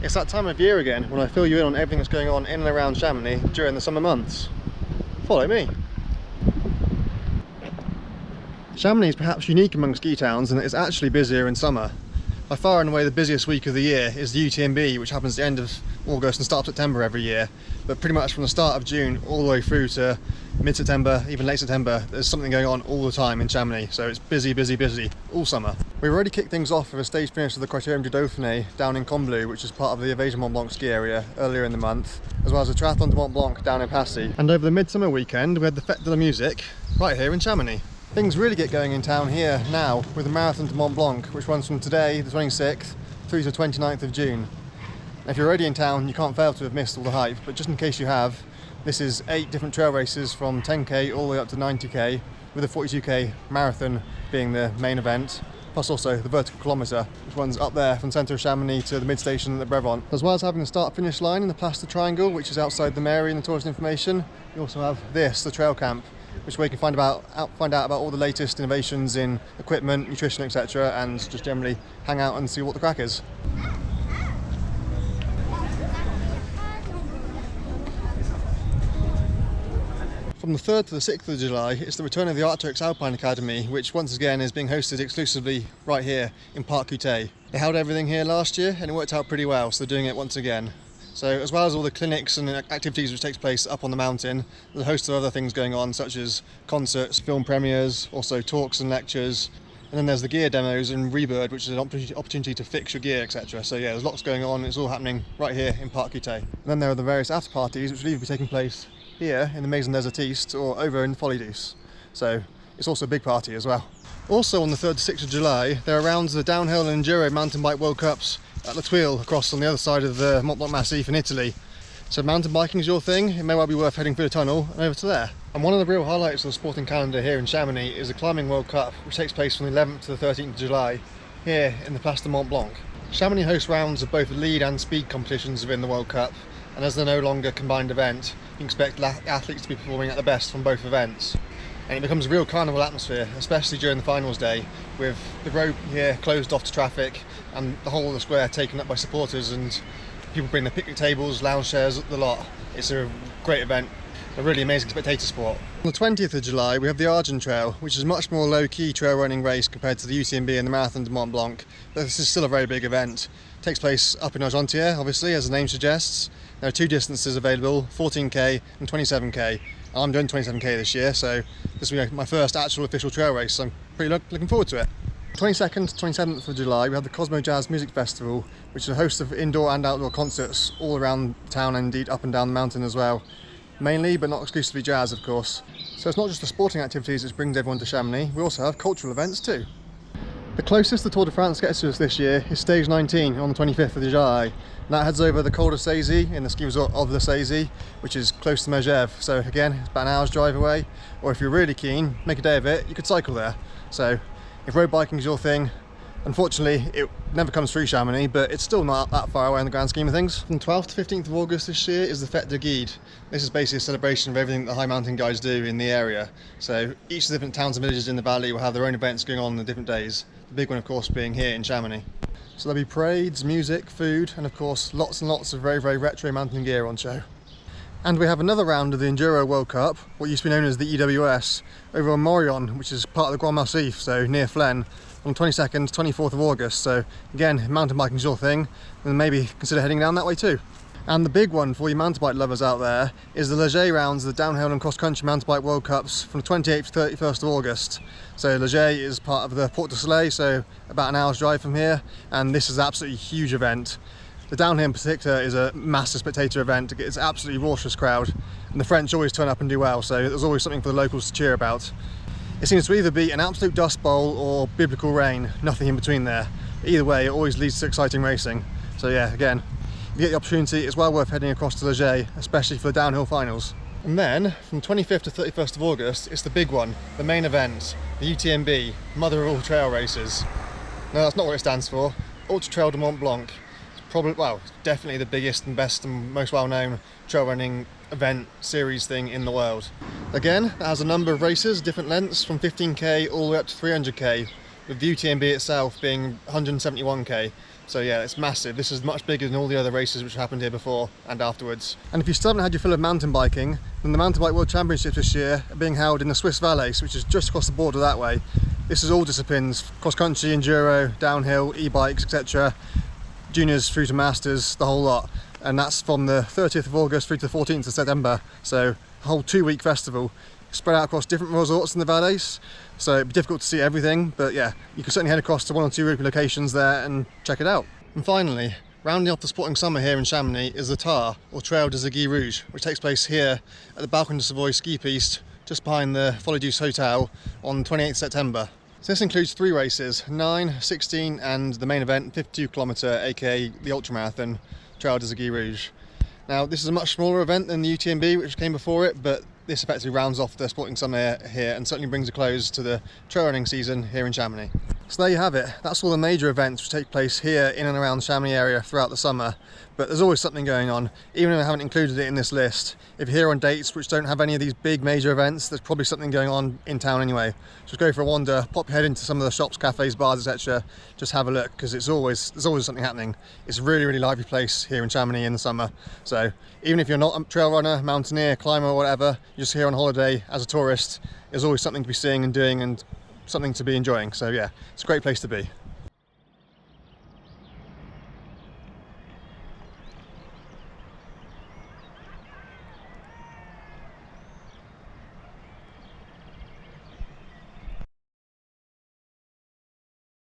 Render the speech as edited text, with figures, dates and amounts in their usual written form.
It's that time of year again when I fill you in on everything that's going on in and around Chamonix during the summer months. Follow me. Chamonix is perhaps unique among ski towns in that it's actually busier in summer. By far and away the busiest week of the year is the UTMB, which happens at the end of August and starts September every year. But pretty much from the start of June all the way through to mid-September, even late September, there's something going on all the time in Chamonix. So it's busy, busy, busy all summer. We've already kicked things off with a stage finish of the Criterium du Dauphiné down in Combloux, which is part of the Evasion Mont Blanc ski area earlier in the month, as well as the Triathlon de Mont Blanc down in Passy. And over the midsummer weekend we had the Fete de la Musique right here in Chamonix. Things really get going in town here now with the Marathon de Mont Blanc, which runs from today, the 26th, through to the 29th of June. And if you're already in town, you can't fail to have missed all the hype, but just in case you have, this is 8 different trail races from 10k all the way up to 90k, with the 42k marathon being the main event, plus also the vertical kilometre, which runs up there from the centre of Chamonix to the mid-station at Brevant. As well as having the start-finish line in the Place du Triangle, which is outside the mairie and the tourist information, you also have this, the trail camp, which way you can find out about all the latest innovations in equipment, nutrition, etc., and just generally hang out and see what the crack is. From the 3rd to the 6th of July, it's the return of the Arcteryx Alpine Academy, which once again is being hosted exclusively right here in Parc Coutet. They held everything here last year and it worked out pretty well, so they're doing it once again. So as well as all the clinics and activities which takes place up on the mountain, there's a host of other things going on, such as concerts, film premieres, also talks and lectures. And then there's the gear demos and Rebird, which is an opportunity to fix your gear, etc. So yeah, there's lots going on. It's all happening right here in Parc Coutet. And then there are the various after parties, which will either be taking place here in the Maison des Artistes or over in Folie Douce. So it's also a big party as well. Also on the 3rd to 6th of July, there are rounds of the downhill and enduro mountain bike World Cups at La Thuile, across on the other side of the Mont Blanc Massif in Italy. So mountain biking is your thing, it may well be worth heading through the tunnel and over to there. And one of the real highlights of the sporting calendar here in Chamonix is the Climbing World Cup, which takes place from the 11th to the 13th of July here in the Place de Mont Blanc. Chamonix hosts rounds of both lead and speed competitions within the World Cup, and as they're no longer a combined event, you can expect athletes to be performing at their best from both events. And it becomes a real carnival atmosphere, especially during the finals day, with the road here closed off to traffic and the whole of the square taken up by supporters, and people bring their picnic tables, lounge chairs, the lot. It's a great event, a really amazing spectator sport. On the 20th of July we have the Argentrail, which is a much more low-key trail running race compared to the UTMB and the Marathon de Mont Blanc, but this is still a very big event. It takes place up in Argentrail, obviously, as the name suggests. There are 2 distances available, 14k and 27k. I'm doing 27k this year, so this will be my first actual official trail race, so I'm pretty looking forward to it. 22nd to 27th of July we have the CosmoJazz Music Festival, which is a host of indoor and outdoor concerts all around town and indeed up and down the mountain as well. Mainly, but not exclusively jazz, of course. So it's not just the sporting activities which brings everyone to Chamonix, we also have cultural events too. The closest the Tour de France gets to us this year is stage 19 on the 25th of July. And that heads over the Col de Saisy in the ski resort of the Saisy, which is close to Megève. So again, it's about an hour's drive away, or if you're really keen, make a day of it, you could cycle there. So if road biking is your thing, unfortunately it never comes through Chamonix, but it's still not that far away in the grand scheme of things. From 12th to 15th of August this year is the Fete de Guide. This is basically a celebration of everything that the high mountain guides do in the area. So each of the different towns and villages in the valley will have their own events going on the different days. The big one of course being here in Chamonix. So there'll be parades, music, food, and of course lots and lots of very, very retro mountain gear on show. And we have another round of the Enduro World Cup, what used to be known as the EWS, over on Morillon, which is part of the Grand Massif, so near Flaine, on the 22nd to 24th of August. So again, if mountain biking is your thing, then maybe consider heading down that way too. And the big one for you mountain bike lovers out there is the Valais rounds of the downhill and cross-country mountain bike World Cups from the 28th to 31st of August. So Valais is part of the Porte du Soleil, so about an hour's drive from here, and this is an absolutely huge event. The downhill in particular is a massive spectator event. It's an absolutely raucous crowd, and the French always turn up and do well, so there's always something for the locals to cheer about. It seems to either be an absolute dust bowl or biblical rain, nothing in between there. Either way, it always leads to exciting racing. So yeah, again, if you get the opportunity, it's well worth heading across to Valais, especially for the downhill finals. And then, from 25th to 31st of August, it's the big one, the main event, the UTMB, mother of all trail races. No, that's not what it stands for. Arcteryx de Mont Blanc. It's probably, well, definitely the biggest and best and most well-known trail running event series thing in the world. Again, it has a number of races, different lengths, from 15k all the way up to 300k, with the UTMB itself being 171k. So yeah, it's massive. This is much bigger than all the other races which happened here before and afterwards. And if you still haven't had your fill of mountain biking, then the Mountain Bike World Championships this year are being held in the Swiss Valais, which is just across the border that way. This is all disciplines: cross-country, enduro, downhill, e-bikes, etc. Juniors through to masters, the whole lot. And that's from the 30th of August through to the 14th of September. So a whole 2-week festival spread out across different resorts in the Valais. So it'd be difficult to see everything, but yeah, you can certainly head across to 1 or 2 group locations there and check it out. And finally, rounding off the sporting summer here in Chamonix is the TAR, or Trail des Aiguilles Rouges, which takes place here at the Balcon de Savoie ski piste, just behind the Folie Douce Hotel on 28th September. So this includes 3 races, 9, 16 and the main event, 52km, aka the ultramarathon, Trail des Aiguilles Rouges. Now this is a much smaller event than the UTMB which came before it, but this effectively rounds off the sporting summer here and certainly brings a close to the trail running season here in Chamonix. So there you have it. That's all the major events which take place here in and around the Chamonix area throughout the summer. But there's always something going on, even if I haven't included it in this list. If you're here on dates which don't have any of these big major events, there's probably something going on in town anyway. Just go for a wander, pop your head into some of the shops, cafes, bars, etc. Just have a look, because there's always something happening. It's a really, really lively place here in Chamonix in the summer. So even if you're not a trail runner, mountaineer, climber or whatever, you're just here on holiday as a tourist, there's always something to be seeing and doing and something to be enjoying. So yeah, it's a great place to be.